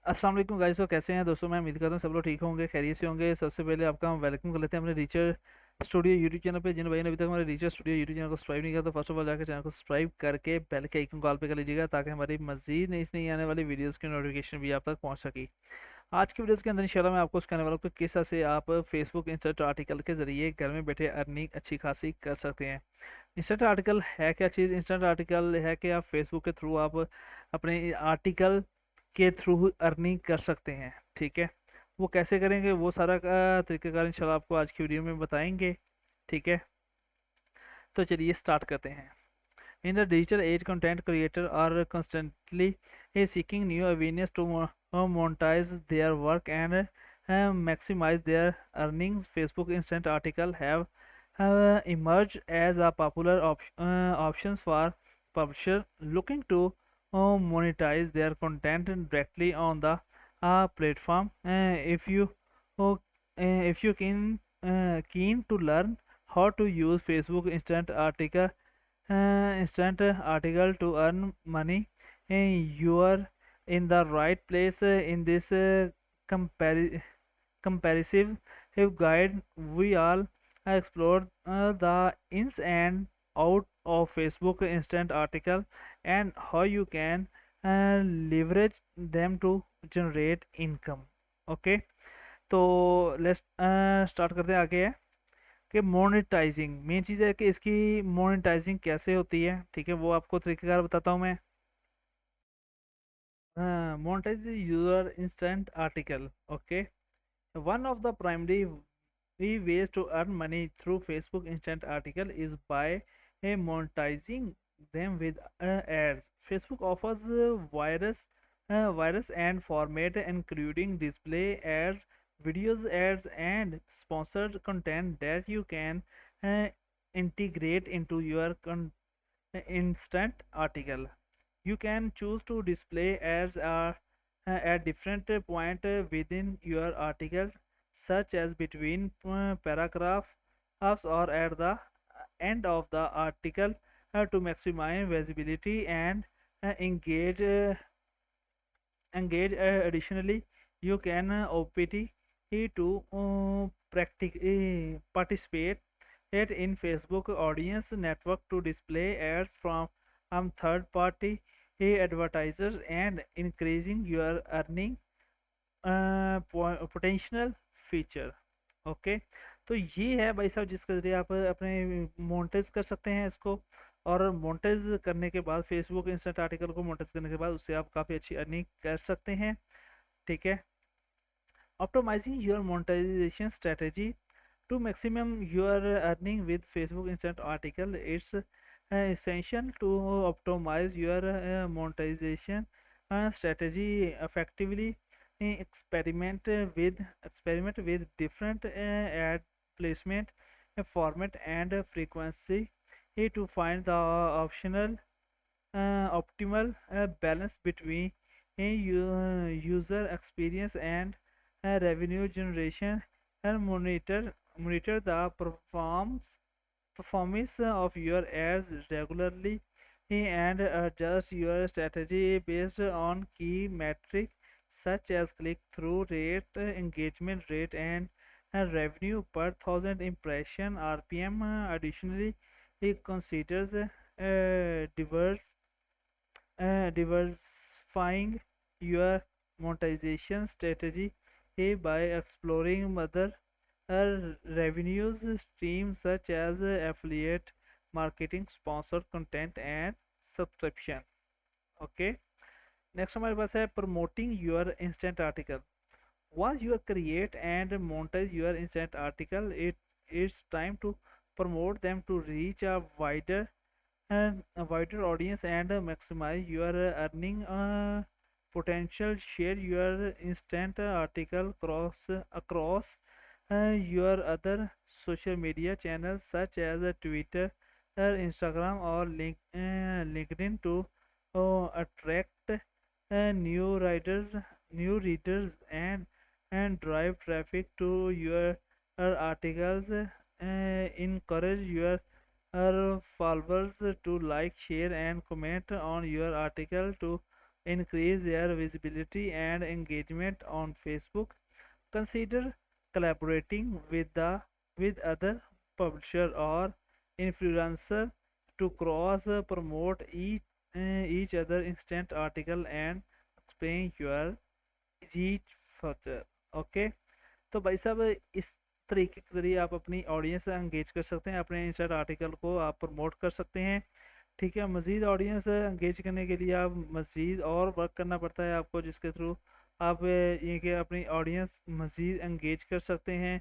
अस्सलाम वालेकुम गाइस। तो कैसे हैं दोस्तों? मैं उम्मीद करता हूँ सब लोग ठीक होंगे, खैरियत से होंगे। सबसे पहले आपका हम वेलकम कर लेते हैं अपने रीचर स्टूडियो यूट्यूब चैनल पे। जिन भाई ने अभी तक हमारे रीचर स्टूडियो यूट्यूब चैनल को सब्सक्राइब नहीं किया तो फर्स्ट ऑफ ऑल जाकर चैनल को सब्सक्राइब करके बेल के आइकन कॉल पे कर लीजिएगा, ताकि हमारी मजीद नई आने वाली वीडियोस की नोटिफिकेशन भी आप तक पहुंच सके। आज की वीडियोस के अंदर इंशाल्लाह मैं आपको सिखाने वाला हूँ कि किस तरह से आप फेसबुक इंस्टेंट आर्टिकल के ज़रिए घर में बैठे अर्निंग अच्छी खासी कर सकते हैं। इंस्टेंट आर्टिकल है क्या चीज़? इंस्टेंट आर्टिकल है कि आप फेसबुक के थ्रू आप अपने आर्टिकल के थ्रू अर्निंग कर सकते हैं। ठीक है, वो कैसे करेंगे वो सारा का तरीकाकार इंशाल्लाह आपको आज की वीडियो में बताएंगे। ठीक है, तो चलिए स्टार्ट करते हैं। In the digital age, content creators are constantly seeking new avenues to monetize their work and maximize their earnings. Facebook Instant Article have emerged as a popular options for publishers looking to monetize their content directly on the platform. If you keen to learn how to use Facebook instant article to earn money, you are in the right place. In this comparative guide, we all explore the ins and out of Facebook instant article and how you can leverage them to generate income. Okay, तो let's start करते हैं। आगे है कि monetising main चीज़ है कि इसकी monetising कैसे होती है। ठीक है, वो आपको तरीकेकार बताता हूँ मैं। Monetize user instant article. Okay, one of the primary ways to earn money through Facebook instant article is by monetizing them with ads. Facebook offers virus and format including display ads, videos ads, and sponsored content that you can uh, integrate into your instant article. You can choose to display ads at different point within your articles, such as between paragraphs or at the end of the article, to maximize visibility and engage. Additionally, you can opt to participate it in Facebook audience network to display ads from third party advertisers and increasing your earning potential feature. Okay, तो ये है भाई साहब जिसके ज़रिए आप अपने monetise कर सकते हैं इसको। और मोनेटाइज करने के बाद फेसबुक इंस्टेंट आर्टिकल को मोनेटाइज करने के बाद उससे आप काफ़ी अच्छी अर्निंग कर सकते हैं। ठीक है, optimizing your monetization strategy to maximum your earning with Facebook instant article. It's essential to optimize your monetization strategy effectively. Experiment with different ad placement format and frequency to find the optimal balance between user experience and revenue generation, and monitor the performance of your ads regularly, and adjust your strategy based on key metrics such as click-through rate, engagement rate, and revenue per thousand impression (RPM). Additionally, it considers diversifying your monetization strategy by exploring other revenues streams such as affiliate marketing, sponsored content, and subscription. Okay, next हमारे पास है promoting your instant article. Once you create and monetize your instant article, it's time to promote them to reach a wider audience and maximize your earning potential. Share your instant article across your other social media channels such as Twitter, Instagram, or LinkedIn to attract new readers, and drive traffic to your articles. Encourage your followers to like, share, and comment on your article to increase their visibility and engagement on Facebook. Consider collaborating with other publisher or influencer to cross promote each other instant article and explain your reach further. Okay, तो भाई साहब इस तरीके के जरिए आप अपनी audience से एंगेज कर सकते हैं, अपने इंस्टेंट आर्टिकल को आप प्रमोट कर सकते हैं। ठीक है, मज़ीद ऑडियंस एंगेज करने के लिए आप मज़ीद और वर्क करना पड़ता है आपको, जिसके थ्रू आप ये कि अपनी ऑडियंस मज़ीद एंगेज कर सकते हैं।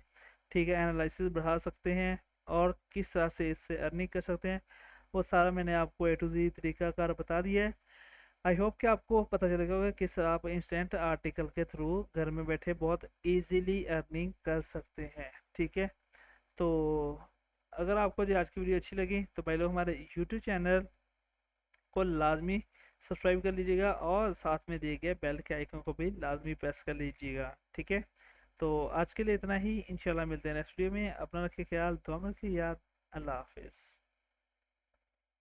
ठीक है, एनालिसिस बढ़ा सकते हैं और किस तरह से इससे अर्निंग कर सकते हैं, वो सारा मैंने आपको ए टू जी तरीकाकार बता दिया है। आई होप कि आपको पता चलेगा कि किस तरह आप इंस्टेंट आर्टिकल के थ्रू घर में बैठे बहुत इजीली अर्निंग कर सकते हैं। ठीक है, तो अगर आपको जो आज की वीडियो अच्छी लगी तो भाई लोग हमारे यूट्यूब चैनल को लाजमी सब्सक्राइब कर लीजिएगा और साथ में दिए गए बेल के आइकन को भी लाजमी प्रेस कर लीजिएगा। ठीक है, तो आज के लिए इतना ही, इंशाल्लाह मिलते हैं नेक्स्ट वीडियो में। अपना रखिए ख्याल, दुआ में रखिए याद। अल्लाह हाफिज़।